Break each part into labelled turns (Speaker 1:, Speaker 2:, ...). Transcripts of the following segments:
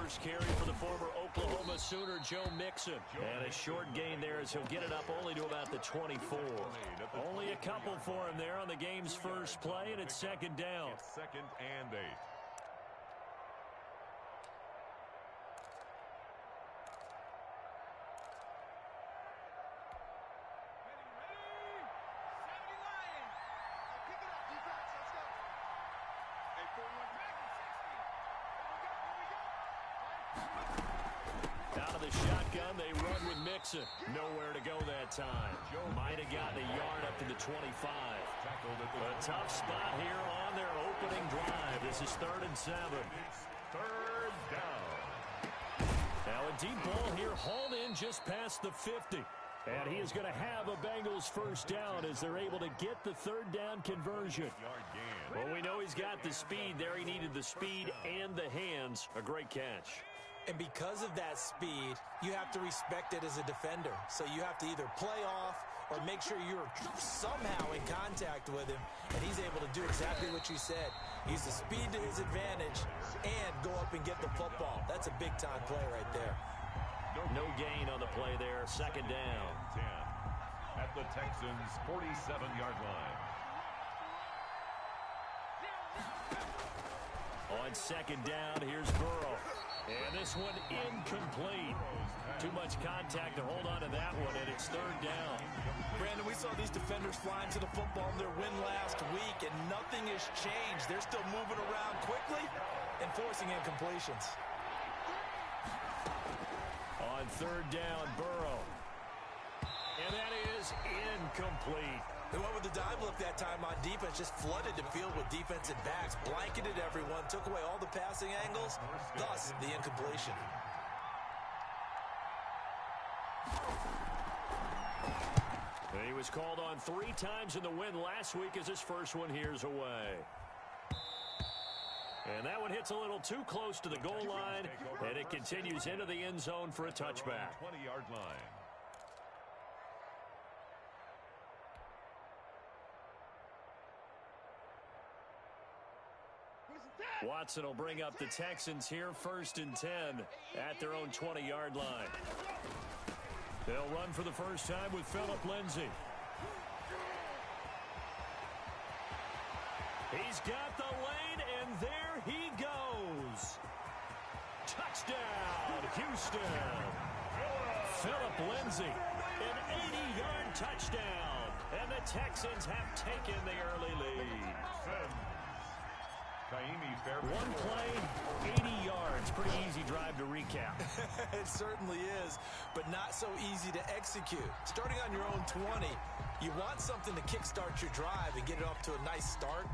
Speaker 1: first carry for the former Oklahoma Sooner, Joe Mixon. And a short gain there as he'll get it up only to about the 24. Only a couple for him there on the game's first play, and it's second down.
Speaker 2: It's 2nd and 8.
Speaker 1: Out of the shotgun, they run with Mixon. Nowhere to go that time. Might have gotten a yard up to the 25. A tough spot here on their opening drive. This is 3rd and 7.
Speaker 2: 3rd down.
Speaker 1: Now a deep ball here, hauled in just past the 50. And he is going to have a Bengals first down as they're able to get the 3rd down conversion. Well, we know he's got the speed there. He needed the speed and the hands. A great catch.
Speaker 3: And because of that speed, you have to respect it as a defender. So you have to either play off or make sure you're somehow in contact with him. And he's able to do exactly what you said. Use the speed to his advantage and go up and get the football. That's a big-time play right there.
Speaker 1: No gain on the play there. 2nd down.
Speaker 2: 10 at the Texans' 47-yard line.
Speaker 1: On 2nd down, here's Burrow. And this one incomplete. Too much contact to hold on to that one, and it's 3rd down.
Speaker 3: Brandon, we saw these defenders flying to the football in their win last week, and nothing has changed. They're still moving around quickly and forcing incompletions.
Speaker 1: On 3rd down, Burrow. And that is incomplete.
Speaker 3: They went with the dive look that time on defense, just flooded the field with defensive backs, blanketed everyone, took away all the passing angles, thus the incompletion.
Speaker 1: He was called on 3 times in the win last week as his first one here's away. And that one hits a little too close to the goal line, and it continues into the end zone for a touchback.
Speaker 2: 20-yard line.
Speaker 1: Watson will bring up the Texans here, 1st and 10 at their own 20-yard line. They'll run for the first time with Phillip Lindsay. He's got the lane, and there he goes. Touchdown, Houston. Phillip Lindsay, an 80-yard touchdown, and the Texans have taken the early lead. One play, 80 yards. Pretty easy drive to recap.
Speaker 3: It certainly is, but not so easy to execute. Starting on your own 20, you want something to kickstart your drive and get it off to a nice start.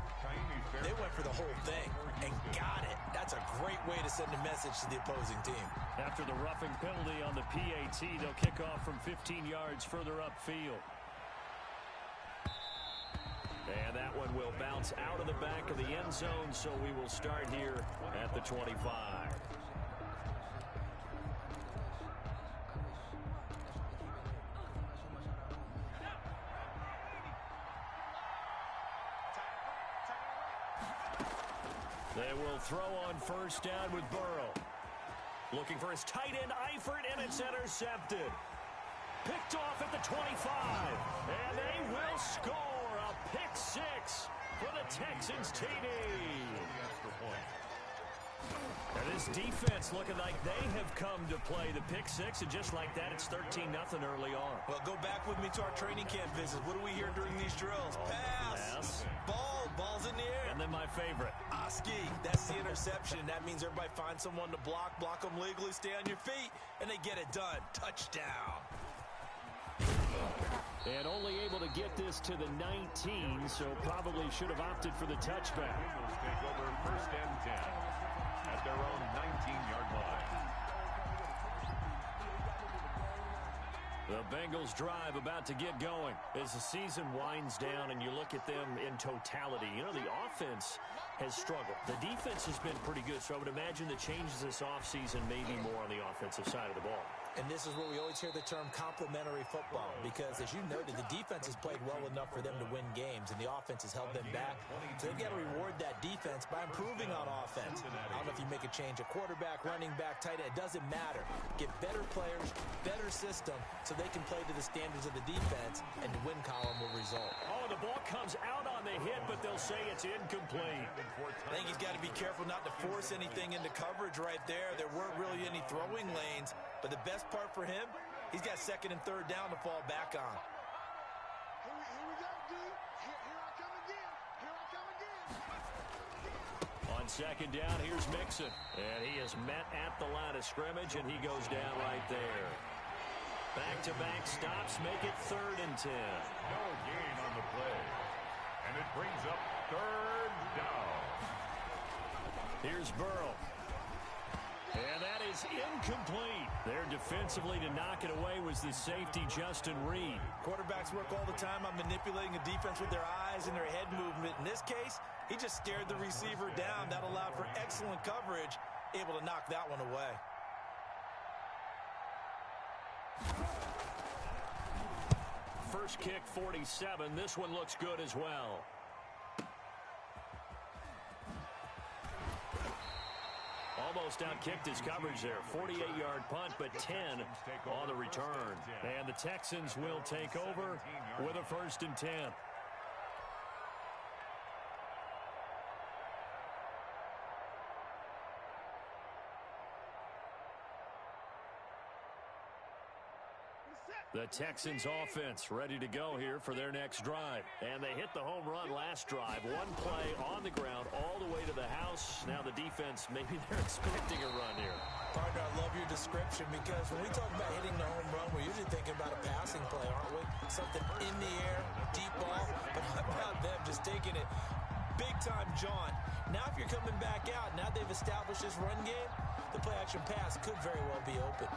Speaker 3: They went for the whole thing and got it. That's a great way to send a message to the opposing team.
Speaker 1: After the roughing penalty on the PAT, they'll kick off from 15 yards further upfield. And that one will bounce out of the back of the end zone, so we will start here at the 25. They will throw on 1st down with Burrow. Looking for his tight end, Eifert, and it's intercepted. Picked off at the 25, and they will score. A pick 6 for the Texans TD. And this defense looking like they have come to play the pick 6, and just like that, it's 13-0 early on.
Speaker 3: Well, go back with me to our training camp visit. What do we hear during these drills? Pass. Ball's in the air.
Speaker 1: And then my favorite.
Speaker 3: Ski. That's the interception. That means everybody finds someone to block them legally, stay on your feet, and they get it done. Touchdown.
Speaker 1: And only able to get this to the 19, so probably should have opted for the touchback.
Speaker 2: Bengals take over 1st and 10 at their own 19-yard line.
Speaker 1: The Bengals drive about to get going as the season winds down and you look at them in totality. You know, the offense has struggled. The defense has been pretty good, so I would imagine the changes this offseason may be more on the offensive side of the ball.
Speaker 3: And this is where we always hear the term complementary football, because as you noted, the defense has played well enough for them to win games, and the offense has held them back. So they've got to reward that defense by improving on offense. I don't know if you make a change, a quarterback, running back, tight end, it doesn't matter. Get better players, better system, so they can play to the standards of the defense, and the win column will result.
Speaker 1: Oh, the ball comes out on the hit, but they'll say it's incomplete.
Speaker 3: I think he's got to be careful not to force anything into coverage right there. There weren't really any throwing lanes, but the best part for him, he's got second and third down to fall back on.
Speaker 4: Here we go, dude. Here I come again. Here I come again.
Speaker 1: On second down, here's Mixon. And he is met at the line of scrimmage, and he goes down right there. Back-to-back stops make it 3rd and 10.
Speaker 2: No gain on the play. And it brings up 3rd down.
Speaker 1: Here's Burrow. And that is incomplete. There defensively to knock it away was the safety, Justin Reed.
Speaker 3: Quarterbacks work all the time on manipulating a defense with their eyes and their head movement. In this case, he just stared the receiver down. That allowed for excellent coverage, able to knock that one away.
Speaker 1: First kick, 47. This one looks good as well. Almost outkicked his coverage there. 48-yard punt, but 10 on the return. And the Texans will take over with a 1st and 10. The Texans offense ready to go here for their next drive. And they hit the home run last drive. One play on the ground all the way to the house. Now the defense, maybe they're expecting a run here.
Speaker 3: Partner, I love your description, because when we talk about hitting the home run, we're usually thinking about a passing play, aren't we? Something in the air, deep ball. But how about them just taking it big-time jaunt? Now if you're coming back out, now they've established this run game, the play-action pass could very well be open.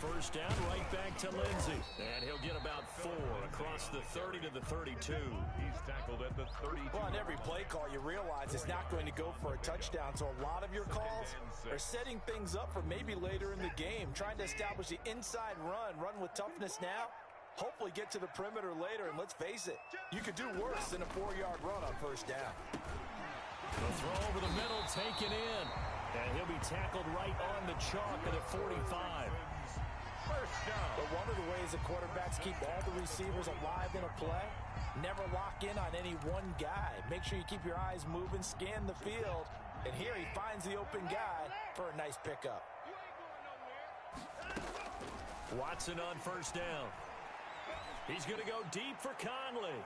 Speaker 1: First down, right back to Lindsey. And he'll get about 4 across the 30 to the 32.
Speaker 2: He's tackled at the 32.
Speaker 3: Well, on every play call, you realize it's not going to go for a touchdown. So a lot of your calls are setting things up for maybe later in the game, trying to establish the inside run with toughness now, hopefully get to the perimeter later. And let's face it, you could do worse than a 4-yard run on first down.
Speaker 1: The throw over the middle, taken in. And he'll be tackled right on the chalk at the 45.
Speaker 2: First down.
Speaker 3: But one of the ways the quarterbacks keep all the receivers alive in a play, never lock in on any one guy. Make sure you keep your eyes moving, scan the field. And here he finds the open guy for a nice pickup.
Speaker 1: Watson on first down. He's going to go deep for Conley.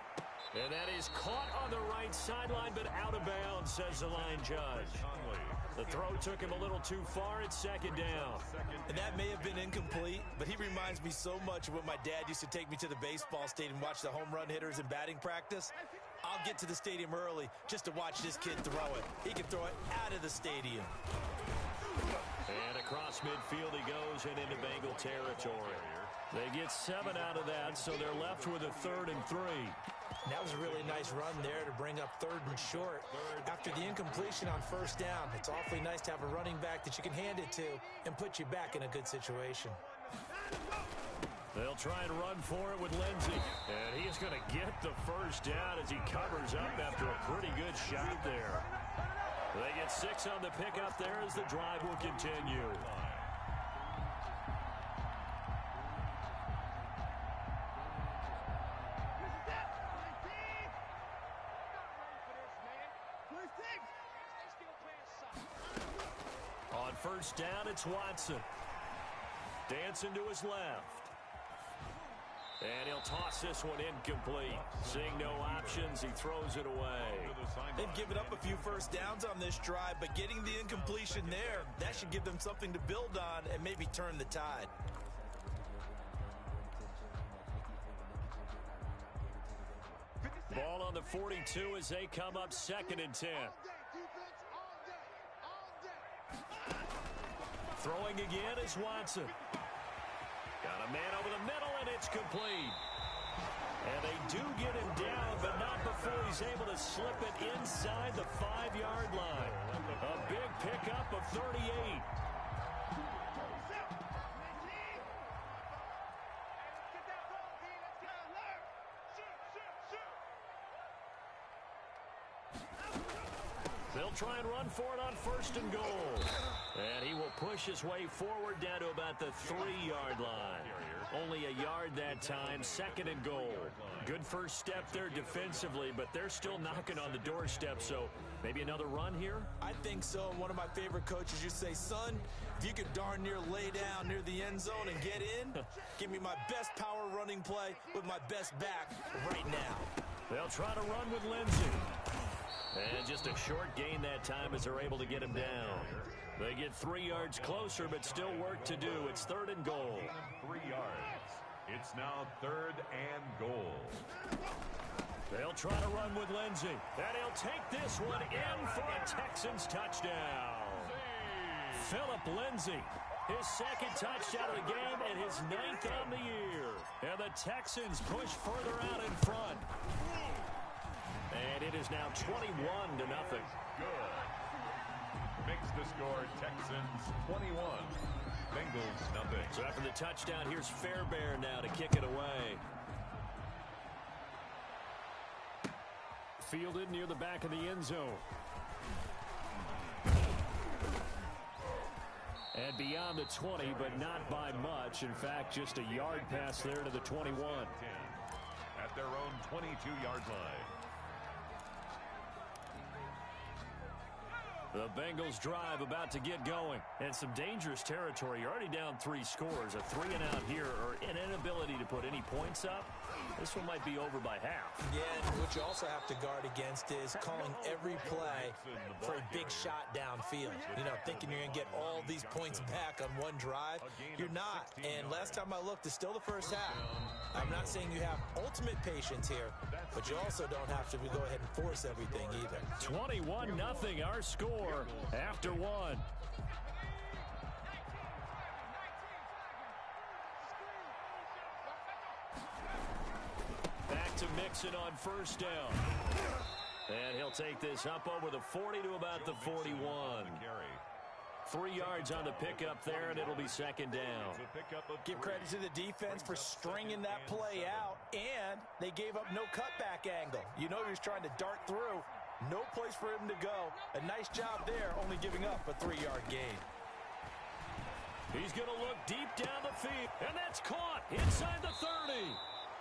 Speaker 1: And that is caught on the right sideline, but out of bounds, says the line judge. The throw took him a little too far at second down.
Speaker 3: And that may have been incomplete, but he reminds me so much of when my dad used to take me to the baseball stadium and watch the home run hitters in batting practice. I'll get to the stadium early just to watch this kid throw it. He can throw it out of the stadium.
Speaker 1: And across midfield he goes and into Bengal territory. They get 7 out of that, so they're left with a 3rd and 3.
Speaker 3: And that was a really nice run there to bring up 3rd and short. After the incompletion on first down, it's awfully nice to have a running back that you can hand it to and put you back in a good situation.
Speaker 1: They'll try and run for it with Lindsey. And he is going to get the first down as he covers up after a pretty good shot there. They get 6 on the pickup there as the drive will continue. On first down, it's Watson. Dancing to his left. And he'll toss this one incomplete. Seeing no options, he throws it away.
Speaker 3: They've given up a few first downs on this drive, but getting the incompletion there, that should give them something to build on and maybe turn the tide.
Speaker 1: Ball on the 42 as they come up 2nd and 10. Throwing again is Watson. Got a man over the middle, and it's complete. And they do get him down, but not before he's able to slip it inside the 5-yard line. A big pickup of 38. They'll try and run for it on 1st and goal. And he will push his way forward down to about the 3-yard line. Only a yard that time, 2nd and goal. Good first step there defensively, but they're still knocking on the doorstep, so maybe another run here?
Speaker 3: I think so. One of my favorite coaches used to say, son, if you could darn near lay down near the end zone and get in, give me my best power running play with my best back right now.
Speaker 1: They'll try to run with Lindsey. And just a short gain that time as they're able to get him down. They get 3 yards closer, but still work to do. It's 3rd and goal.
Speaker 2: 3 yards. It's now 3rd and goal.
Speaker 1: They'll try to run with Lindsey. And he'll take this one in for a Texans touchdown. Phillip Lindsey, his 2nd touchdown of the game and his 9th on the year. And the Texans push further out in front. And it is now 21-0.
Speaker 2: Good. Makes the score Texans 21. Bengals nothing.
Speaker 1: So after the touchdown, here's Fairbairn now to kick it away. Fielded near the back of the end zone. And beyond the 20, but not by much. In fact, just a yard pass there to the 21.
Speaker 2: 10 at their own 22-yard line.
Speaker 1: The Bengals drive about to get going. And some dangerous territory. You're already down 3 scores. A 3-and-out here or an inability to put any points up. This one might be over by half.
Speaker 3: Yeah, and what you also have to guard against is calling every play for a big shot downfield. You know, thinking you're going to get all these points back on one drive. You're not. And last time I looked, it's still the first half. I'm not saying you have ultimate patience here, but you also don't have to go ahead and force everything either.
Speaker 1: 21-0 our score after 1. Back to Mixon on 1st down. And he'll take this up over the 40 to about the 41. 3 yards on the pickup there, and it'll be 2nd down.
Speaker 3: Give credit to the defense for stringing that play out, and they gave up no cutback angle. You know he was trying to dart through. No place for him to go. A nice job there, only giving up a 3-yard gain.
Speaker 1: He's going to look deep down the field, and that's caught inside the 30.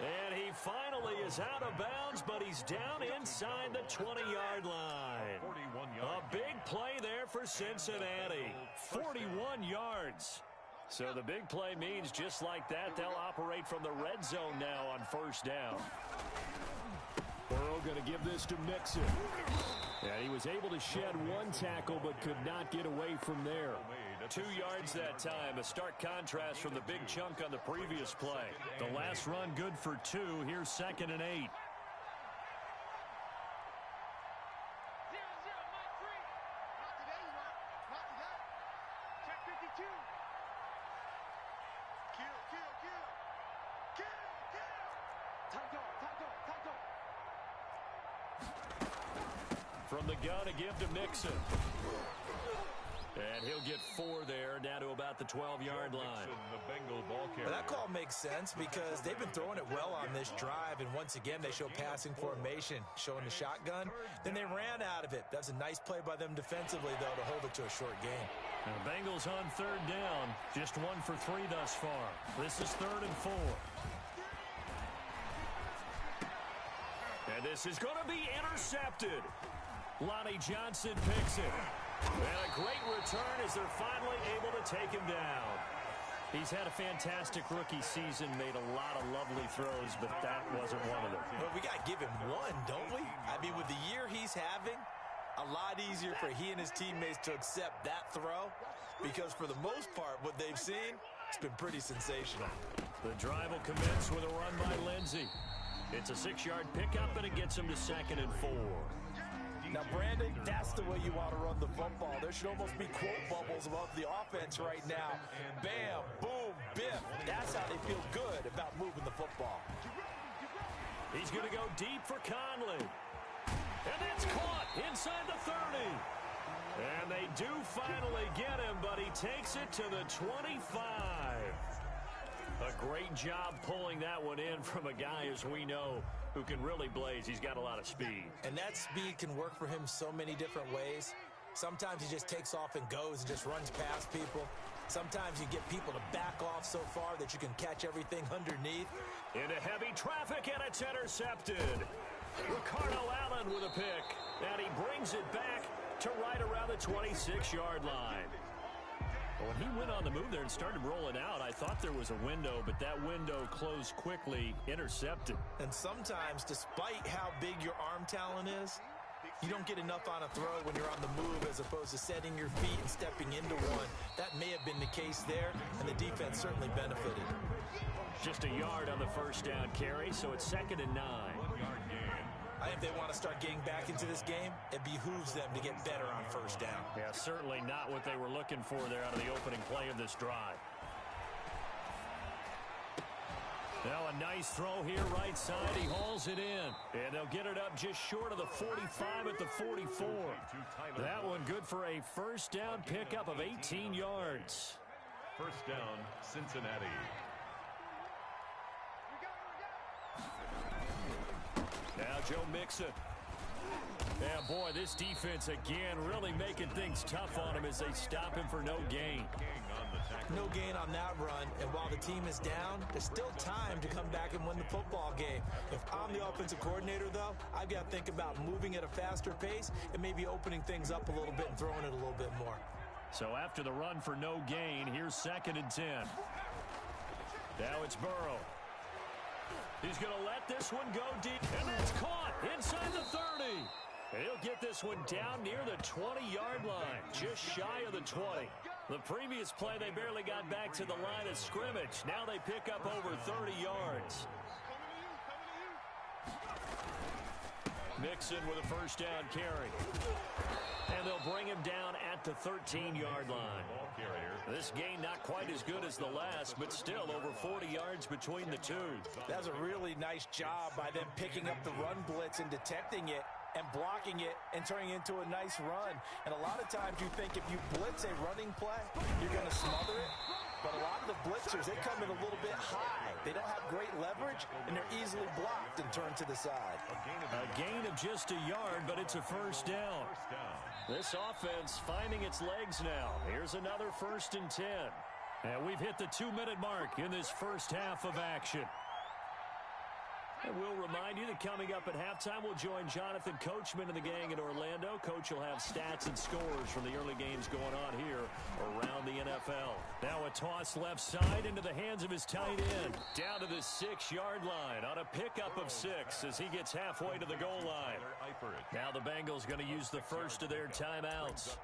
Speaker 1: And he finally is out of bounds, but he's down inside the 20-yard line. A big play there for Cincinnati. 41 yards. So the big play means just like that, they'll operate from the red zone now on 1st down. Burrow going to give this to Mixon. And he was able to shed 1 tackle, but could not get away from there. 2 yards that time, a stark contrast from the big chunk on the previous play. The last run good for 2. Here's 2nd and 8. From the gun, a give to Mixon. And he'll get 4 there, down to about the 12-yard line.
Speaker 3: Well, that call makes sense because they've been throwing it well on this drive, and once again they show passing formation, showing the shotgun. Then they ran out of it. That's a nice play by them defensively, though, to hold it to a short game.
Speaker 1: Now, Bengals on 3rd down, just 1 for 3 thus far. This is 3rd and 4. And this is going to be intercepted. Lonnie Johnson picks it. And a great return as they're finally able to take him down. He's had a fantastic rookie season, made a lot of lovely throws, but that wasn't one of them.
Speaker 3: But we got to give him 1, don't we? I mean, with the year he's having, a lot easier for he and his teammates to accept that throw because for the most part, what they've seen, it's been pretty sensational.
Speaker 1: The drive will commence with a run by Lindsey. It's a 6-yard pickup, and it gets him to 2nd and 4.
Speaker 3: Now, Brandon, that's the way you want to run the football. There should almost be quote bubbles about the offense right now. Bam, boom, biff. That's how they feel good about moving the football.
Speaker 1: He's going to go deep for Conley. And that's caught inside the 30. And they do finally get him, but he takes it to the 25. A great job pulling that one in from a guy, as we know, who can really blaze. He's got a lot of speed.
Speaker 3: And that speed can work for him so many different ways. Sometimes he just takes off and goes and just runs past people. Sometimes you get people to back off so far that you can catch everything underneath.
Speaker 1: Into heavy traffic, and it's intercepted. Ricardo Allen with a pick. And he brings it back to right around the 26-yard line. When he went on the move there and started rolling out, I thought there was a window, but that window closed quickly, intercepted.
Speaker 3: And sometimes, despite how big your arm talent is, you don't get enough on a throw when you're on the move as opposed to setting your feet and stepping into one. That may have been the case there, and the defense certainly benefited.
Speaker 1: Just a yard on the first down carry, so it's 2nd and 9.
Speaker 2: 1 yard gain.
Speaker 3: If they want to start getting back into this game, it behooves them to get better on first down.
Speaker 1: Yeah, certainly not what they were looking for there out of the opening play of this drive. Now a nice throw here right side. He hauls it in. And they'll get it up just short of the 45 at the 44. That one good for a first down pickup of 18 yards.
Speaker 2: First down, Cincinnati.
Speaker 1: Now Joe Mixon. Yeah, boy, this defense again really making things tough on him as they stop him for no gain.
Speaker 3: No gain on that run, and while the team is down, there's still time to come back and win the football game. If I'm the offensive coordinator, though, I've got to think about moving at a faster pace and maybe opening things up a little bit and throwing it a little bit more.
Speaker 1: So after the run for no gain, here's 2nd and 10. Now it's Burrow. He's going to let this one go deep, and that's caught inside the 30. He'll get this one down near the 20-yard line, just shy of the 20. The previous play, they barely got back to the line of scrimmage. Now they pick up over 30 yards. Mixon with a first down carry. And they'll bring him down at the 13-yard line. This gain not quite as good as the last, but still over 40 yards between the two.
Speaker 3: That's a really nice job by them picking up the run blitz and detecting it and blocking it and turning it into a nice run. And a lot of times you think if you blitz a running play, you're going to smother it. But a lot of the blitzers, they come in a little bit high. They don't have great leverage, and they're easily blocked and turned to the side.
Speaker 1: A gain of just a yard, but it's a first down. This offense finding its legs now. Here's another 1st and 10. And we've hit the 2-minute mark in this first half of action. And we'll remind you that coming up at halftime, we'll join Jonathan Coachman and the gang in Orlando. Coach will have stats and scores from the early games going on here around the NFL. Now a toss left side into the hands of his tight end. Down to the 6-yard line on a pickup of 6 as he gets halfway to the goal line. Now the Bengals going to use the first of their timeouts.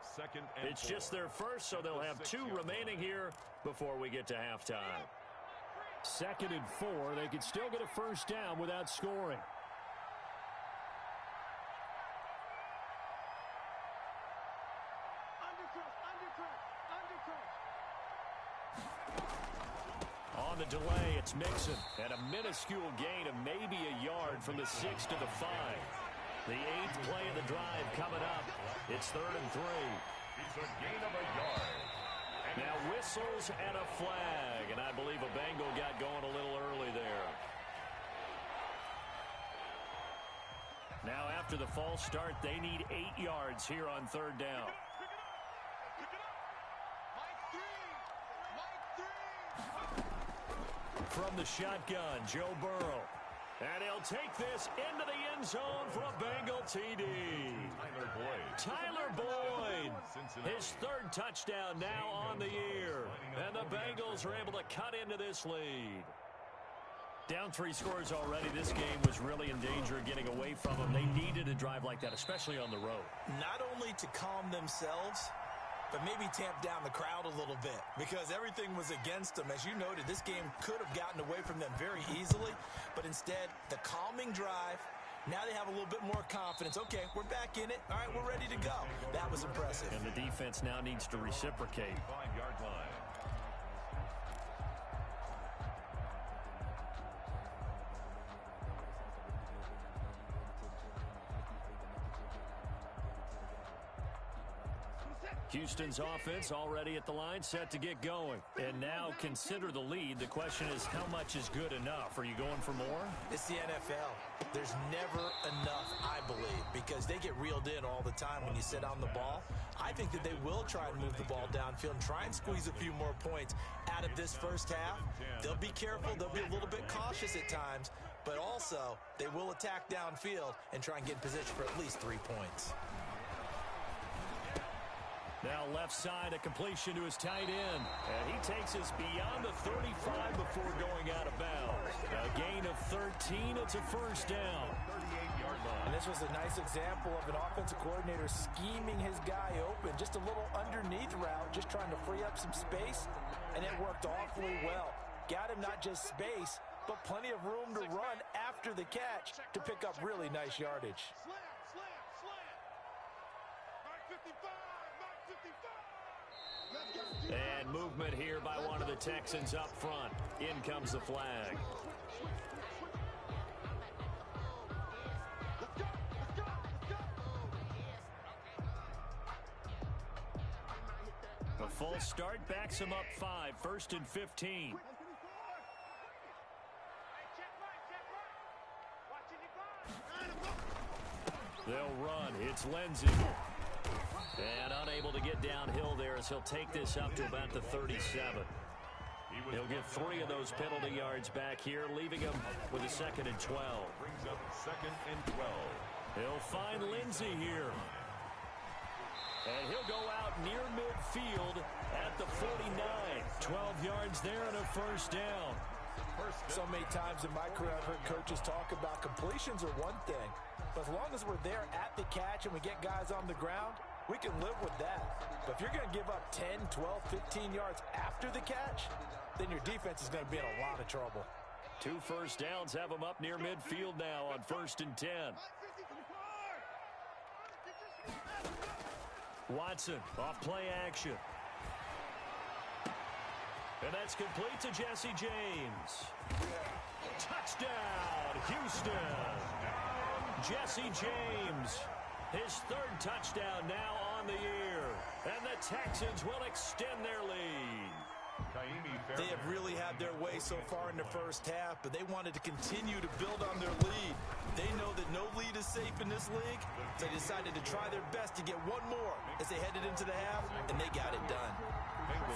Speaker 1: It's just their first, so they'll have 2 remaining here before we get to halftime. 2nd and 4. They could still get a first down without scoring. On the delay, it's Mixon. And a minuscule gain of maybe a yard from the 6 to the 5. The 8th play of the drive coming up. It's 3rd and 3.
Speaker 2: It's a gain of a yard.
Speaker 1: Now whistles and a flag, and I believe a Bengal got going a little early there. Now after the false start, they need 8 yards here on 3rd down. From the shotgun, Joe Burrow. And he'll take this into the end zone for a Bengal TD. Tyler Boyd. His 3rd touchdown now on the year. And the Bengals are able to cut into this lead. Down 3 scores already. This game was really in danger of getting away from them. They needed a drive like that, especially on the road.
Speaker 3: Not only to calm themselves, but maybe tamp down the crowd a little bit because everything was against them. As you noted, this game could have gotten away from them very easily, but instead, the calming drive, now they have a little bit more confidence. Okay, we're back in it. All right, we're ready to go. That was impressive.
Speaker 1: And the defense now needs to reciprocate.
Speaker 2: 5-yard line.
Speaker 1: Houston's offense already at the line, set to get going. And now consider the lead. The question is, how much is good enough? Are you going for more?
Speaker 3: It's the NFL. There's never enough, I believe, because they get reeled in all the time when you sit on the ball. I think that they will try and move the ball downfield and try and squeeze a few more points out of this first half. They'll be careful. They'll be a little bit cautious at times, but also they will attack downfield and try and get in position for at least 3 points.
Speaker 1: Now left side, a completion to his tight end. And he takes us beyond the 35 before going out of bounds. A gain of 13. It's a first down.
Speaker 2: 38-yard line.
Speaker 3: And this was a nice example of an offensive coordinator scheming his guy open. Just a little underneath route, just trying to free up some space. And it worked awfully well. Got him not just space, but plenty of room to run after the catch to pick up really nice yardage.
Speaker 4: Slam, slam, slam. Mark 55, Mark 55. Let's go.
Speaker 1: And movement here by one of the Texans up front. In comes the flag.
Speaker 4: Let's go, let's go, let's go.
Speaker 1: A full start backs him up 5, 1st and 15. They'll run. It's Lindsey. And unable to get downhill there as he'll take this up to about the 37. He'll get 3 of those penalty yards back here, leaving him with a 2nd and 12.
Speaker 2: Brings up 2nd and 12.
Speaker 1: He'll find Lindsey here. And he'll go out near midfield at the 49. 12 yards there and a first down.
Speaker 3: So many times in my career I've heard coaches talk about completions are one thing, but as long as we're there at the catch and we get guys on the ground, we can live with that. But if you're going to give up 10, 12, 15 yards after the catch, then your defense is going to be in a lot of trouble.
Speaker 1: 2 first downs have him up near midfield now on 1st and 10. Watson off play action. And that's complete to Jesse James. Touchdown, Houston. Jesse James, his 3rd touchdown now on the year. And the Texans will extend their lead.
Speaker 3: They have really had their way so far in the first half, but they wanted to continue to build on their lead. They know that no lead is safe in this league, so they decided to try their best to get one more as they headed into the half, and they got it done.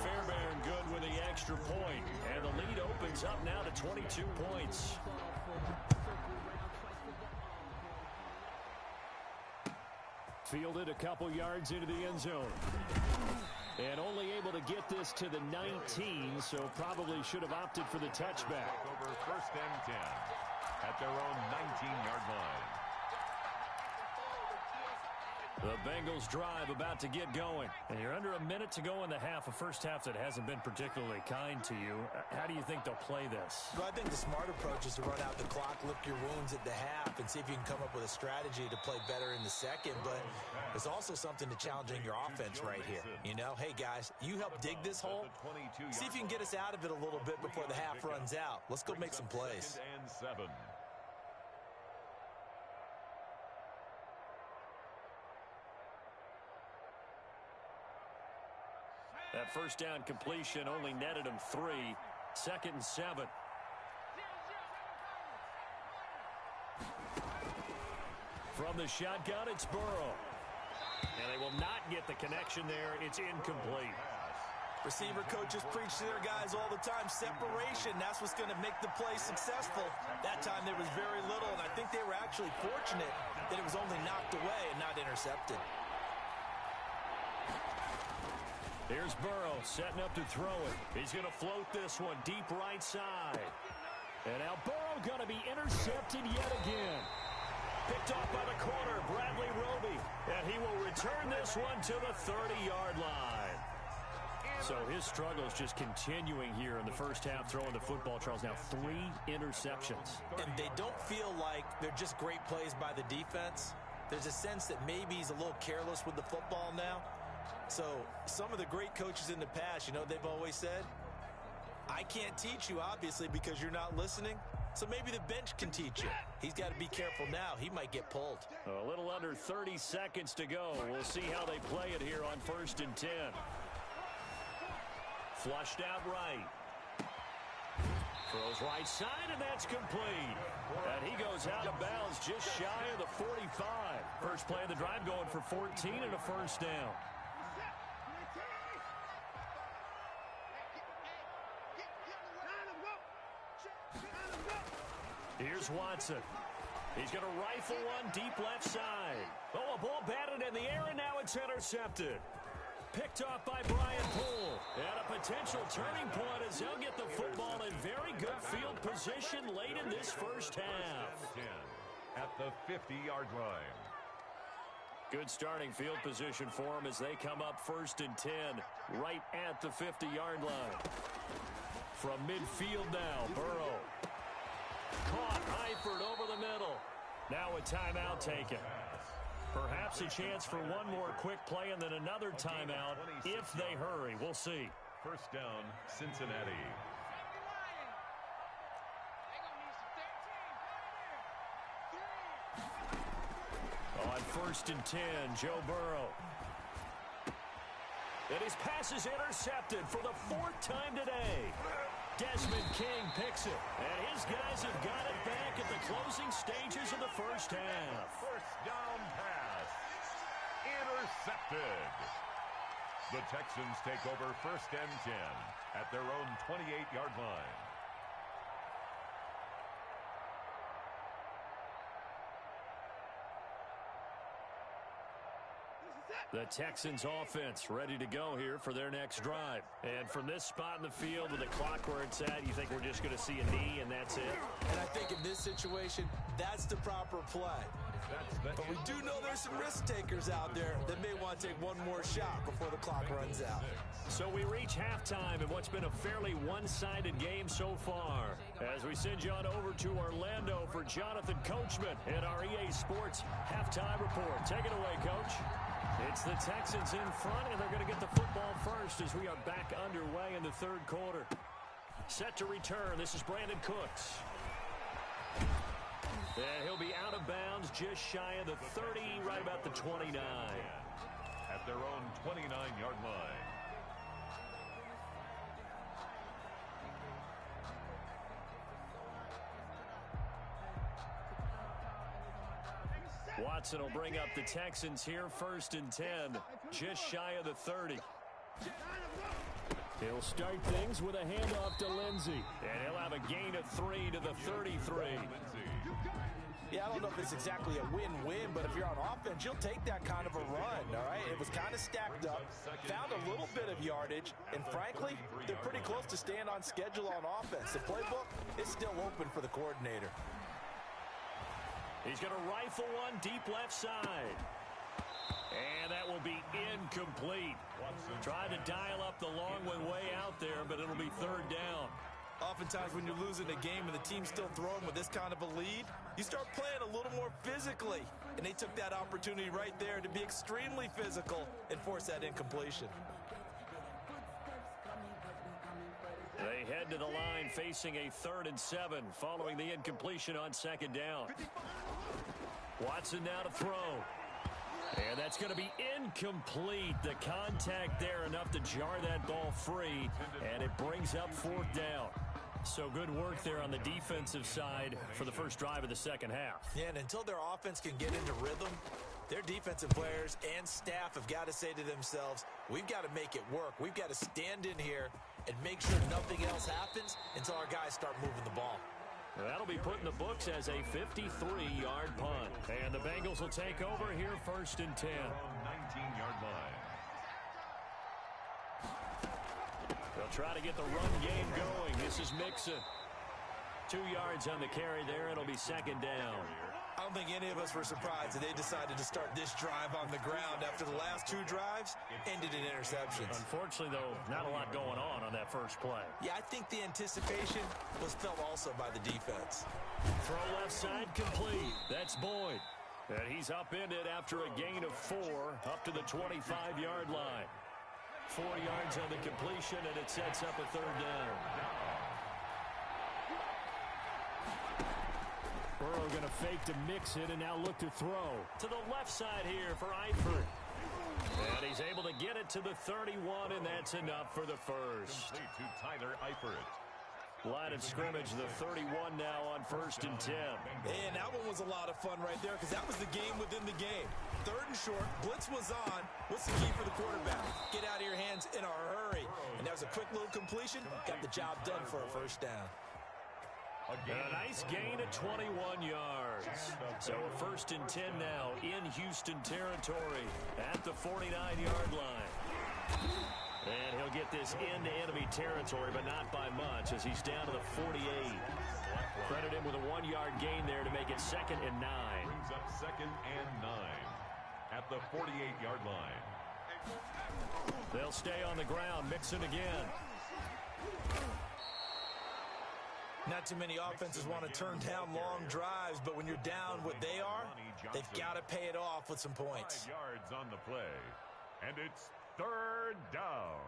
Speaker 1: Fairbairn good with the extra point, and the lead opens up now to 22 points. Fielded a couple yards into the end zone. And only able to get this to the 19, so probably should have opted for the touchback.
Speaker 2: Over 1st and 10 at their own 19-yard line.
Speaker 1: The Bengals drive about to get going. And you're under a minute to go in the half, a first half that hasn't been particularly kind to you. How do you think they'll play this?
Speaker 3: Well, I think the smart approach is to run out the clock, lick your wounds at the half, and see if you can come up with a strategy to play better in the second. But there's also something to challenging your offense right here. You know, hey, guys, you help dig this hole. See if you can get us out of it a little bit before the half runs out. Let's go make some plays.
Speaker 2: 2nd and 7.
Speaker 1: That first down completion only netted him 3. 2nd and 7. From the shotgun, it's Burrow. And they will not get the connection there. It's incomplete.
Speaker 3: Receiver coaches preach to their guys all the time. Separation, that's what's going to make the play successful. That time there was very little, and I think they were actually fortunate that it was only knocked away and not intercepted.
Speaker 1: Here's Burrow setting up to throw it. He's going to float this one deep right side. And now Burrow going to be intercepted yet again. Picked off by the corner, Bradley Roby. And he will return this one to the 30-yard line. So his struggles just continuing here in the first half, throwing the football, Charles. Now 3 interceptions.
Speaker 3: And they don't feel like they're just great plays by the defense. There's a sense that maybe he's a little careless with the football now. So some of the great coaches in the past, you know, they've always said, I can't teach you, obviously, because you're not listening. So maybe the bench can teach him. He's got to be careful now. He might get pulled.
Speaker 1: A little under 30 seconds to go. We'll see how they play it here on 1st and 10. Flushed out right. Throws right side, and that's complete. And he goes out of bounds just shy of the 45. First play of the drive going for 14 and a first down. Here's Watson. He's going to rifle one deep left side. Oh, a ball batted in the air, and now it's intercepted. Picked off by Brian Poole. And a potential turning point as they'll get the football in very good field position late in this first half.
Speaker 2: At the 50-yard line.
Speaker 1: Good starting field position for them as they come up 1st and 10 right at the 50-yard line. From midfield now, Burrow. Caught Eifert over the middle. Now a timeout taken. Perhaps a chance for one more quick play and then another timeout if they hurry. We'll see.
Speaker 2: First down, Cincinnati.
Speaker 1: On 1st and 10, Joe Burrow. And his pass is intercepted for the 4th time today. Desmond King picks it. And his guys have got it back at the closing stages of the first half.
Speaker 2: First down pass. Intercepted. The Texans take over 1st and 10 at their own 28-yard line.
Speaker 1: The Texans offense ready to go here for their next drive. And from this spot in the field with the clock where it's at, you think we're just going to see a knee and that's it?
Speaker 3: And I think in this situation, that's the proper play. But we do know there's some risk takers out there that may want to take one more shot before the clock runs out.
Speaker 1: So we reach halftime in what's been a fairly one-sided game so far. As we send you on over to Orlando for Jonathan Coachman in our EA Sports Halftime Report. Take it away, Coach. It's the Texans in front, and they're going to get the football first as we are back underway in the 3rd quarter. Set to return. This is Brandon Cooks. And he'll be out of bounds just shy of the 30, right about the 29.
Speaker 2: At their own 29-yard line.
Speaker 1: Watson will bring up the Texans here 1st and 10, just shy of the 30. He'll start things with a handoff to Lindsey, and he'll have a gain of 3 to the 33.
Speaker 3: Yeah, I don't know if it's exactly a win-win, but if you're on offense, you'll take that kind of a run, all right? It was kind of stacked up, found a little bit of yardage, and frankly, they're pretty close to staying on schedule on offense. The playbook is still open for the coordinator.
Speaker 1: He's going to rifle one deep left side. And that will be incomplete. Tried to dial up the long one way out there, but it'll be 3rd down.
Speaker 3: Oftentimes when you're losing a game and the team's still throwing with this kind of a lead, you start playing a little more physically. And they took that opportunity right there to be extremely physical and force that incompletion.
Speaker 1: They head to the line facing a 3rd and 7 following the incompletion on 2nd down. Watson now to throw. And that's going to be incomplete. The contact there enough to jar that ball free, and it brings up 4th down. So good work there on the defensive side for the first drive of the second half.
Speaker 3: Yeah, and until their offense can get into rhythm, their defensive players and staff have got to say to themselves, we've got to make it work. We've got to stand in here and make sure nothing else happens until our guys start moving the ball.
Speaker 1: That'll be put in the books as a 53-yard punt. And the Bengals will take over here 1st and 10.
Speaker 2: 19-yard line.
Speaker 1: They'll try to get the run game going. This is Mixon. 2 yards on the carry there. It'll be 2nd down.
Speaker 3: I don't think any of us were surprised that they decided to start this drive on the ground after the last 2 drives ended in interceptions.
Speaker 1: Unfortunately, though, not a lot going on that first play.
Speaker 3: Yeah, I think the anticipation was felt also by the defense.
Speaker 1: Throw left side complete. That's Boyd. And he's upended after a gain of 4 up to the 25-yard line. 4 yards on the completion, and it sets up a 3rd down. Burrow going to fake to mix it and now look to throw. To the left side here for Eifert. And he's able to get it to the 31, and that's enough for the first.
Speaker 2: Complete to Tyler Eifert.
Speaker 1: Line of scrimmage, the 31 now on 1st and 10.
Speaker 3: And that one was a lot of fun right there because that was the game within the game. 3rd and short, blitz was on. What's the key for the quarterback? Get out of your hands in a hurry. And that was a quick little completion. Got the job done for a first down.
Speaker 1: A nice gain of 21 yards. So a 1st and 10 now in Houston territory at the 49-yard line. And he'll get this into enemy territory, but not by much as he's down to the 48. Credit him with a 1-yard gain there to make it 2nd and 9.
Speaker 2: Brings up 2nd and 9 at the 48-yard line.
Speaker 1: They'll stay on the ground, Mixon again.
Speaker 3: Not too many offenses want to turn down long drives, but when you're down what they are, they've got to pay it off with some points.
Speaker 2: 5 yards on the play, and it's 3rd down.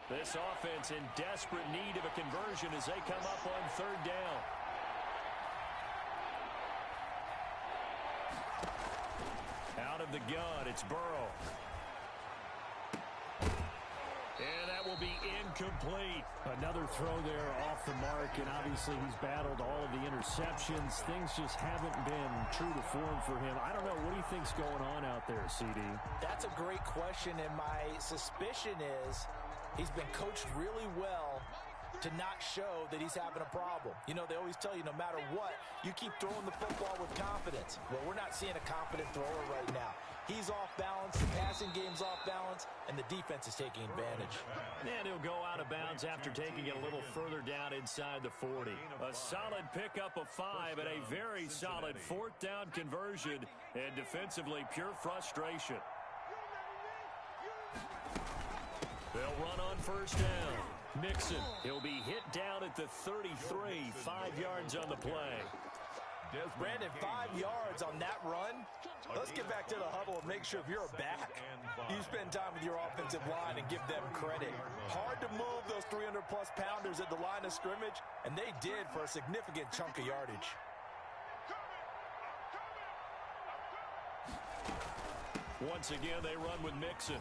Speaker 1: This offense in desperate need of a conversion as they come up on 3rd down. Out of the gun, it's Burrow. And that will be incomplete.
Speaker 5: Another throw there off the mark, and obviously he's battled all of the interceptions. Things just haven't been true to form for him. I don't know. What do you think's going on out there, CD?
Speaker 3: That's a great question, and my suspicion is he's been coached really well to not show that he's having a problem. You know, they always tell you no matter what, you keep throwing the football with confidence. Well, we're not seeing a confident thrower right now. He's off balance, the passing game's off balance, and the defense is taking advantage.
Speaker 1: And he'll go out of bounds after taking it a little further down inside the 40. A solid pickup of 5 and a very solid 4th down conversion, and defensively pure frustration. They'll run on 1st down. Mixon, he'll be hit down at the 33, 5 yards on the play.
Speaker 3: Brandon, 5 yards on that run. Let's get back to the huddle and make sure if you're back, you spend time with your offensive line and give them credit. Hard to move those 300-plus pounders at the line of scrimmage, and they did for a significant chunk of yardage.
Speaker 1: Once again, they run with Mixon.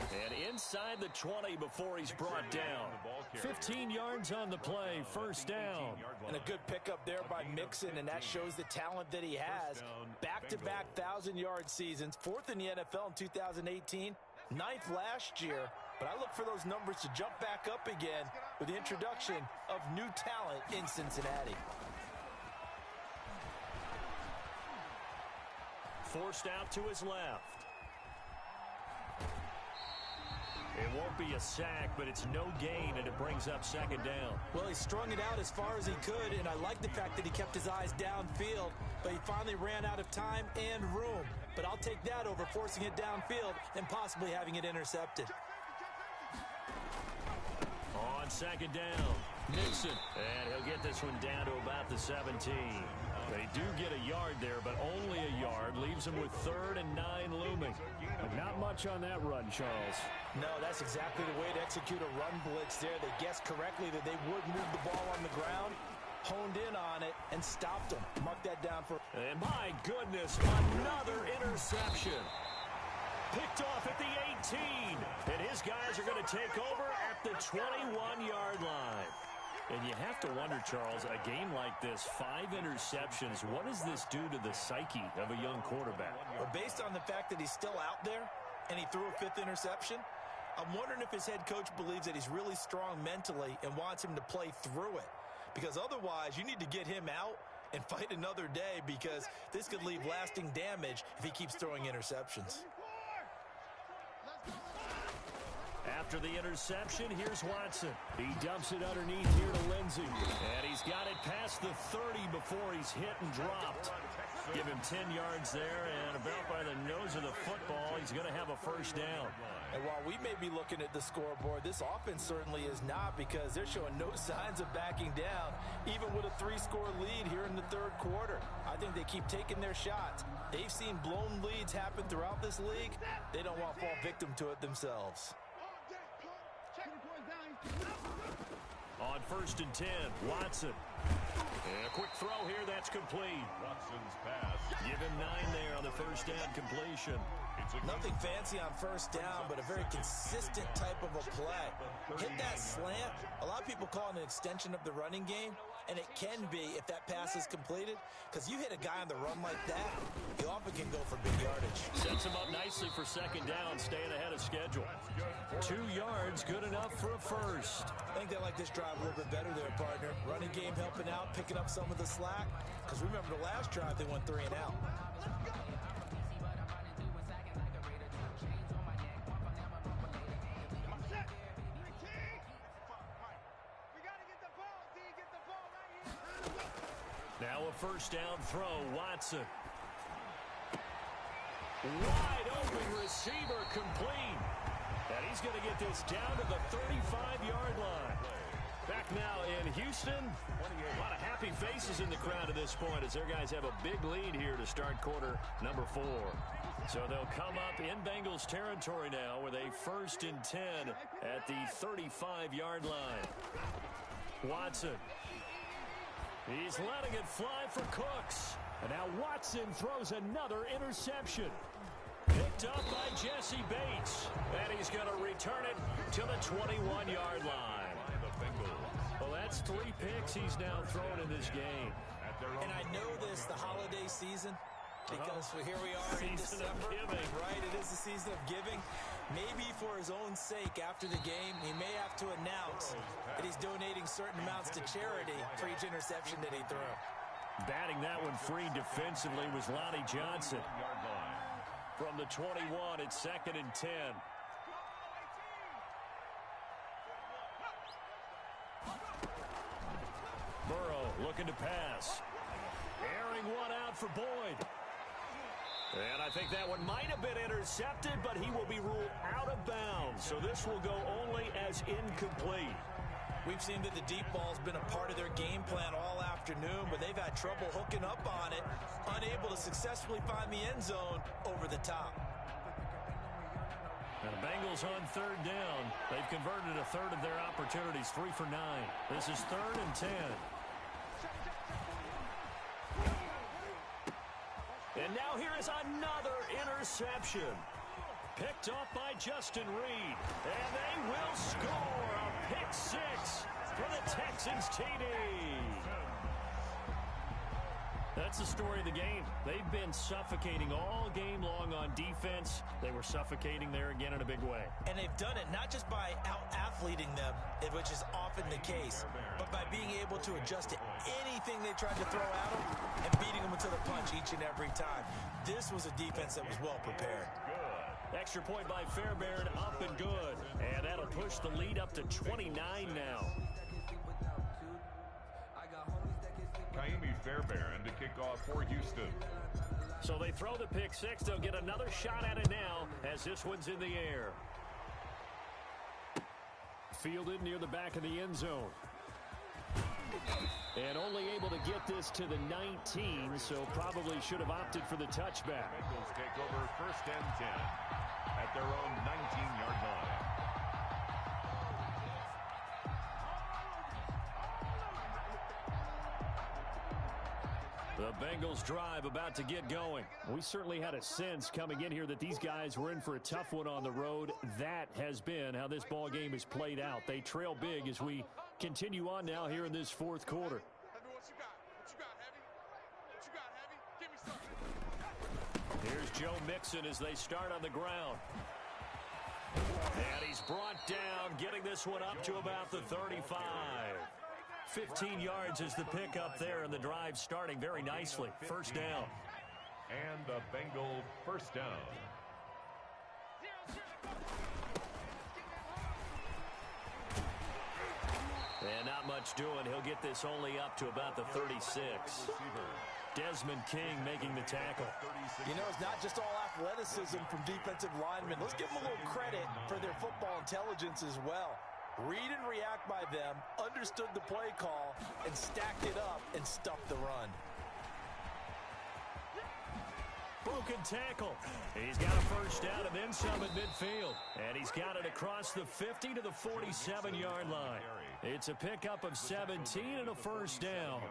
Speaker 1: And inside the 20 before he's brought down. 15 yards on the play, 1st down.
Speaker 3: And a good pickup there by Mixon, and that shows the talent that he has. Back-to-back 1,000-yard seasons, 4th in the NFL in 2018, 9th last year. But I look for those numbers to jump back up again with the introduction of new talent in Cincinnati.
Speaker 1: Forced out to his left. It won't be a sack, but it's no gain, and it brings up 2nd down.
Speaker 3: Well, he strung it out as far as he could, and I like the fact that he kept his eyes downfield, but he finally ran out of time and room. But I'll take that over forcing it downfield and possibly having it intercepted.
Speaker 1: On 2nd down, Mixon, and he'll get this one down to about the 17. They do get a yard there, but only a yard. Leaves them with 3rd and 9 looming.
Speaker 5: But not much on that run, Charles.
Speaker 3: No, that's exactly the way to execute a run blitz there. They guessed correctly that they would move the ball on the ground, honed in on it, and stopped them. Mark that down for...
Speaker 1: And my goodness, another interception. Picked off at the 18. And his guys are going to take over at the 21-yard line. And you have to wonder, Charles, a game like this, 5 interceptions, what does this do to the psyche of a young quarterback?
Speaker 3: Well, based on the fact that he's still out there and he threw a 5th interception, I'm wondering if his head coach believes that he's really strong mentally and wants him to play through it. Because otherwise, you need to get him out and fight another day, because this could leave lasting damage if he keeps throwing interceptions.
Speaker 1: After the interception, here's Watson. He dumps it underneath here to Lindsey. And he's got it past the 30 before he's hit and dropped. Give him 10 yards there, and about by the nose of the football, he's going to have a 1st down.
Speaker 3: And while we may be looking at the scoreboard, this offense certainly is not, because they're showing no signs of backing down, even with a 3-score lead here in the 3rd quarter. I think they keep taking their shots. They've seen blown leads happen throughout this league. They don't want to fall victim to it themselves.
Speaker 1: On 1st and 10, Watson. And a quick throw here, that's complete.
Speaker 2: Watson's pass.
Speaker 1: Give him 9 there on the first down completion.
Speaker 3: Nothing fancy on first down, but a very consistent type of a play. Hit that slant. A lot of people call it an extension of the running game, and it can be if that pass is completed, because you hit a guy on the run like that, he often can go for big yardage.
Speaker 1: Sets him up nicely for second down, staying ahead of schedule. 2 yards, good enough for a first.
Speaker 3: I think they like this drive a little bit better there, partner. Running game helping out, picking up some of the slack, because remember the last drive they went 3 and out.
Speaker 1: Now a first down throw, Watson. Wide open receiver, complete. And he's going to get this down to the 35-yard line. Back now in Houston. A lot of happy faces in the crowd at this point as their guys have a big lead here to start quarter number 4. So they'll come up in Bengals territory now with a 1st and 10 at the 35-yard line. Watson. He's letting it fly for Cooks. And now Watson throws another interception. Picked up by Jesse Bates. And he's going to return it to the 21-yard line. Well, that's 3 picks he's now thrown in this game.
Speaker 3: And I know this, the holiday season, because here we are in December. Right, it is the season of giving. Maybe for his own sake, after the game, he may have to announce that he's donating certain amounts to charity for each interception that he threw.
Speaker 1: Batting that one free defensively was Lonnie Johnson. From the 21, it's 2nd and 10. Burrow looking to pass. Airing one out for Boyd. And I think that one might have been intercepted, but he will be ruled out of bounds. So this will go only as incomplete.
Speaker 3: We've seen that the deep ball's been a part of their game plan all afternoon, but they've had trouble hooking up on it, unable to successfully find the end zone over the top.
Speaker 1: And the Bengals on 3rd down. They've converted a third of their opportunities, 3 for 9. This is 3rd and 10. And now here is another interception. Picked off by Justin Reed. And they will score a pick 6 for the Texans TD. That's the story of the game. They've been suffocating all game long on defense. They were suffocating there again in a big way.
Speaker 3: And they've done it not just by out-athleting them, which is often the case, but by being able to adjust to anything they tried to throw at them and beating them to the punch each and every time. This was a defense that was well prepared.
Speaker 1: Extra point by Fairbairn, up and good. And that'll push the lead up to 29 now.
Speaker 2: Kaimi Fairbairn to kick off for Houston.
Speaker 1: So they throw the pick 6. They'll get another shot at it now as this one's in the air. Fielded near the back of the end zone. And only able to get this to the 19, so probably should have opted for the touchback.
Speaker 2: Bengals take over 1st and 10 at their own 19-yard line.
Speaker 1: The Bengals drive about to get going. We certainly had a sense coming in here that these guys were in for a tough one on the road. That has been how this ball game is played out. They trail big as we continue on now here in this 4th quarter. Here's Joe Mixon as they start on the ground. And he's brought down, getting this one up to about the 35. 15 yards is the pickup there, and the drive starting very nicely. 1st down.
Speaker 2: And the Bengal 1st down.
Speaker 1: And not much doing. He'll get this only up to about the 36. Desmond King making the tackle.
Speaker 3: You know, it's not just all athleticism from defensive linemen. Let's give them a little credit for their football intelligence as well. Read and react by them, understood the play call, and stacked it up and stuffed the run.
Speaker 1: broken tackle. He's got a first down and then some at midfield. And he's got it across the 50 to the 47-yard line. It's a pickup of 17 and a first down.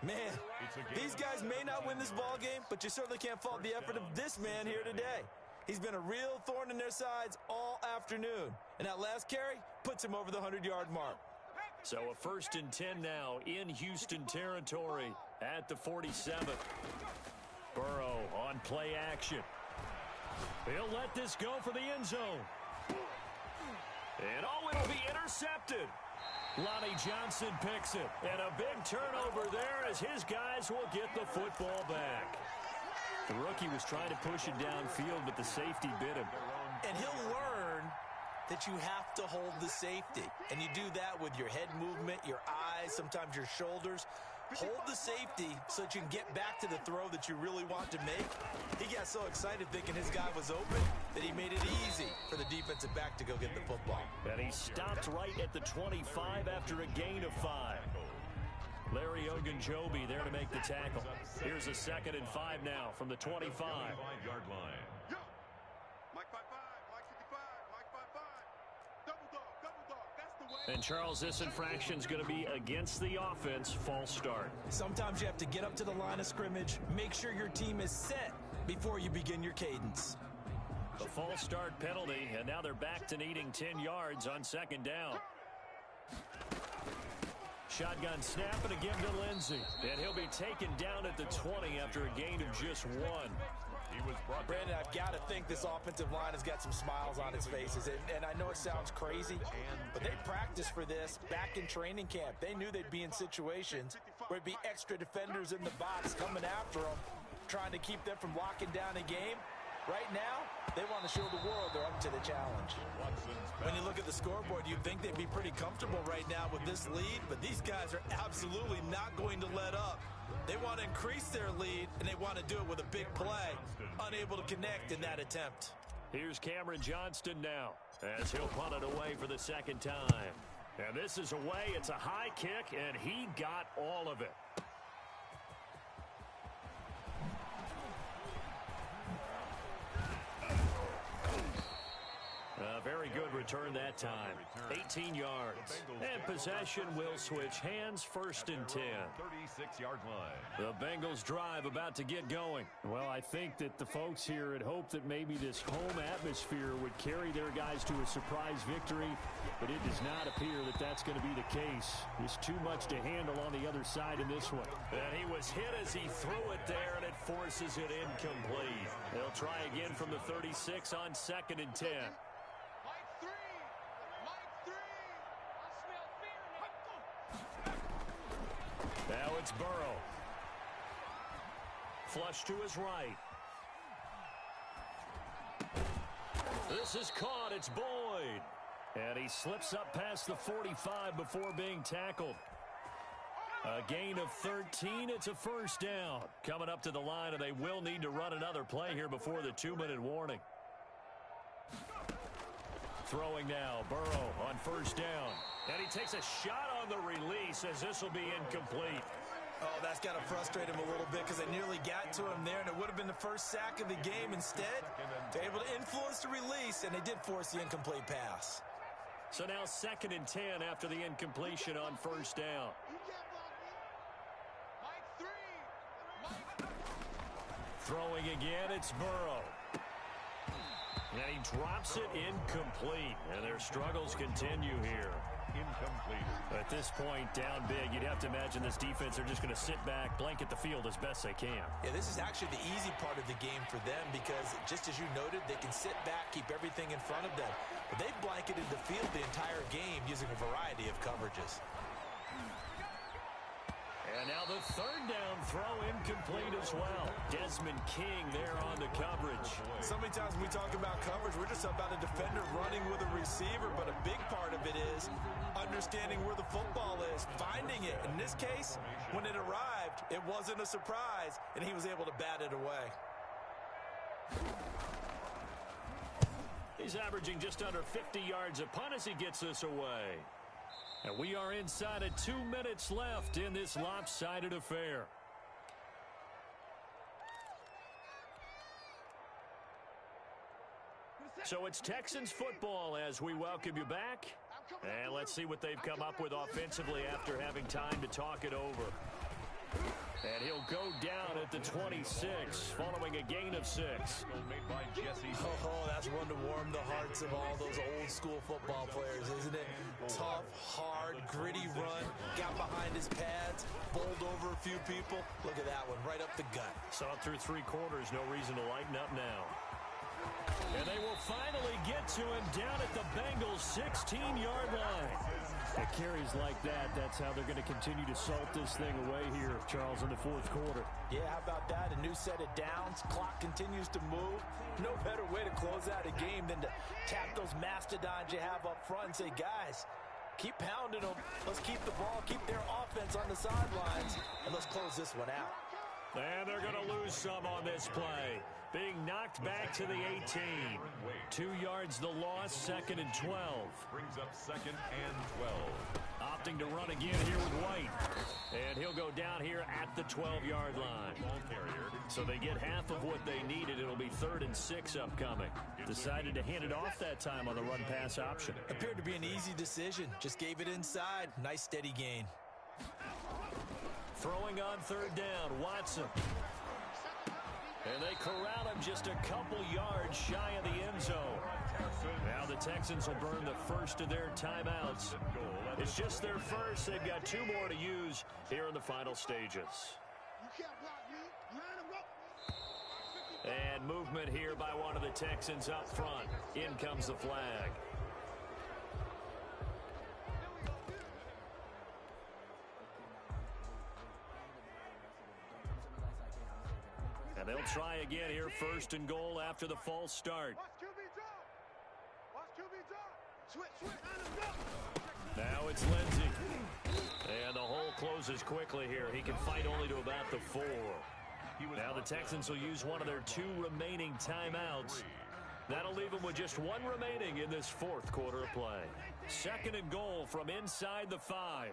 Speaker 3: Man, these guys may not win this ball game, but you certainly can't fault the effort of this man here today. He's been a real thorn in their sides all afternoon. And that last carry puts him over the 100-yard mark.
Speaker 1: So a 1st and 10 now in Houston territory at the 47. Burrow on play action. He'll let this go for the end zone. And it'll be intercepted. Lonnie Johnson picks it. And a big turnover there as his guys will get the football back. The rookie was trying to push it downfield, but the safety bit him.
Speaker 3: And he'll learn that you have to hold the safety. And you do that with your head movement, your eyes, sometimes your shoulders. Hold the safety so that you can get back to the throw that you really want to make. He got so excited thinking his guy was open that he made it easy for the defensive back to go get the football.
Speaker 1: And he stopped right at the 25 after a gain of 5. Larry Ogunjobi there to make the tackle. Here's a 2nd and 5 now from the 25.
Speaker 2: 25-yard line.
Speaker 4: Mike 5-5, Mike 55, Mike 5-5. Double dog, that's the way.
Speaker 1: And Charles, this infraction's going to be against the offense. False start.
Speaker 3: Sometimes you have to get up to the line of scrimmage, make sure your team is set before you begin your cadence.
Speaker 1: The false start penalty, and now they're back to needing 10 yards on 2nd down. Shotgun snap and again to Lindsey. And he'll be taken down at the 20 after a gain of just 1.
Speaker 2: He was brought down.
Speaker 3: Brandon, I've got to think this offensive line has got some smiles on its faces. And I know it sounds crazy, but they practiced for this back in training camp. They knew they'd be in situations where it'd be extra defenders in the box coming after them, trying to keep them from locking down a game. Right now, they want to show the world they're up to the challenge. When you look at the scoreboard, you'd think they'd be pretty comfortable right now with this lead, but these guys are absolutely not going to let up. They want to increase their lead, and they want to do it with a big play, unable to connect in that attempt.
Speaker 1: Here's Cameron Johnston now as he'll punt it away for the 2nd time. And this is away. It's a high kick, and he got all of it. A very good return that time. 18 yards. And possession will switch hands. 1st and 10.
Speaker 2: 36-yard line.
Speaker 1: The Bengals drive about to get going.
Speaker 5: Well, I think that the folks here had hoped that maybe this home atmosphere would carry their guys to a surprise victory, but it does not appear that that's going to be the case. There's too much to handle on the other side in this one.
Speaker 1: And he was hit as he threw it there, and it forces it incomplete. They'll try again from the 36 on 2nd and 10. Now it's Burrow. Flush to his right. This is caught. It's Boyd. And he slips up past the 45 before being tackled. A gain of 13. It's a 1st down. Coming up to the line, and they will need to run another play here before the 2-minute warning. Throwing now, Burrow on 1st down. And he takes a shot on the release as this will be incomplete.
Speaker 3: Oh, that's got to frustrate him a little bit because they nearly got to him there, and it would have been the first sack of the game. Instead, they're able to influence the release, and they did force the incomplete pass.
Speaker 1: So now 2nd and 10 after the incompletion on 1st down. Throwing again, it's Burrow. And he drops it incomplete. And their struggles continue here.
Speaker 2: Incomplete.
Speaker 1: At this point, down big, you'd have to imagine this defense are just going to sit back, blanket the field as best they can.
Speaker 3: Yeah, this is actually the easy part of the game for them because, just as you noted, they can sit back, keep everything in front of them. But they've blanketed the field the entire game using a variety of coverages.
Speaker 1: And now the 3rd down throw incomplete as well. Desmond King there on the coverage.
Speaker 3: So many times when we talk about coverage, we're just about a defender running with a receiver, but a big part of it is understanding where the football is, finding it. In this case, when it arrived, it wasn't a surprise, and he was able to bat it away.
Speaker 1: He's averaging just under 50 yards a punt as he gets this away. And we are inside of 2 minutes left in this lopsided affair. So it's Texans football as we welcome you back. And let's see what they've come up with offensively after having time to talk it over. And he'll go down at the 26, following a gain of 6.
Speaker 2: Made by Jesse.
Speaker 3: Oh, that's one to warm the hearts of all those old school football players, isn't it? Tough, hard, gritty run, got behind his pads, bowled over a few people. Look at that one, right up the gut.
Speaker 1: Saw it through 3 quarters, no reason to lighten up now. And they will finally get to him down at the Bengals' 16-yard line.
Speaker 5: At carries like that, that's how they're going to continue to salt this thing away here, Charles, in the 4th quarter.
Speaker 3: Yeah, how about that? A new set of downs. Clock continues to move. No better way to close out a game than to tap those mastodons you have up front and say, guys, keep pounding them. Let's keep the ball, keep their offense on the sidelines, and let's close this one out.
Speaker 1: And they're going to lose some on this play. Being knocked back to the 18. 2 yards the loss, 2nd and 12.
Speaker 2: Brings up 2nd and 12.
Speaker 1: Opting to run again here with White. And he'll go down here at the 12-yard line.
Speaker 2: Ball carrier.
Speaker 1: So they get half of what they needed. It'll be 3rd and 6 upcoming. Decided to hand it off that time on the run-pass option.
Speaker 3: Appeared to be an easy decision. Just gave it inside. Nice steady gain.
Speaker 1: Throwing on 3rd down, Watson. And they corral him just a couple yards shy of the end zone. Now the Texans will burn the first of their timeouts. It's just their first. They've got 2 more to use here in the final stages.
Speaker 4: You can't block me. Line 'em up.
Speaker 1: And movement here by one of the Texans up front. In comes the flag. And they'll try again here, 1st and goal after the false start.
Speaker 4: Watch QB drop. Watch QB drop. Switch. Line 'em up.
Speaker 1: Now it's Lindsey. And the hole closes quickly here. He can fight only to about the 4. Now the Texans will use one of their 2 remaining timeouts. That'll leave them with just 1 remaining in this 4th quarter of play. 2nd and goal from inside the 5.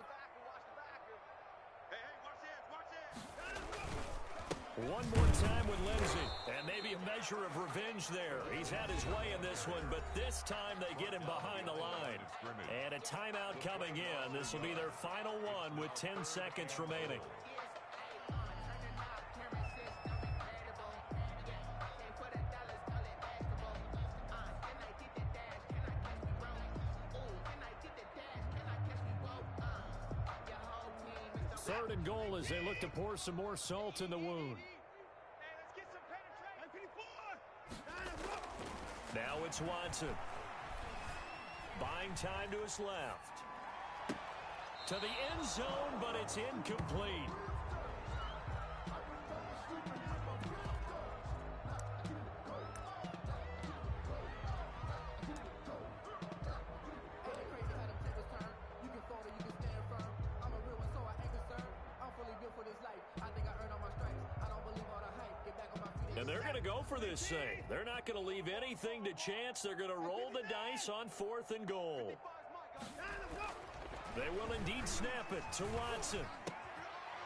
Speaker 1: One more time with Lindsey. And maybe a measure of revenge there. He's had his way in this one, but this time they get him behind the line. And a timeout coming in. This will be their final one with 10 seconds remaining. Third and goal as they look to pour some more salt in the wound. Now it's Watson. Buying time to his left. To the end zone, but it's incomplete. And they're going to go for this thing. They're not going to leave anything to chance. They're going to roll the dice on 4th and goal. They will indeed snap it to Watson.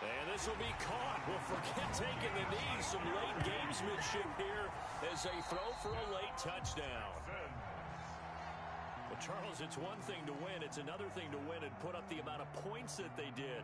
Speaker 1: And this will be caught. Well, forget taking the knee. Some late gamesmanship here as they throw for a late touchdown. Well, Charles, it's one thing to win. It's another thing to win and put up the amount of points that they did.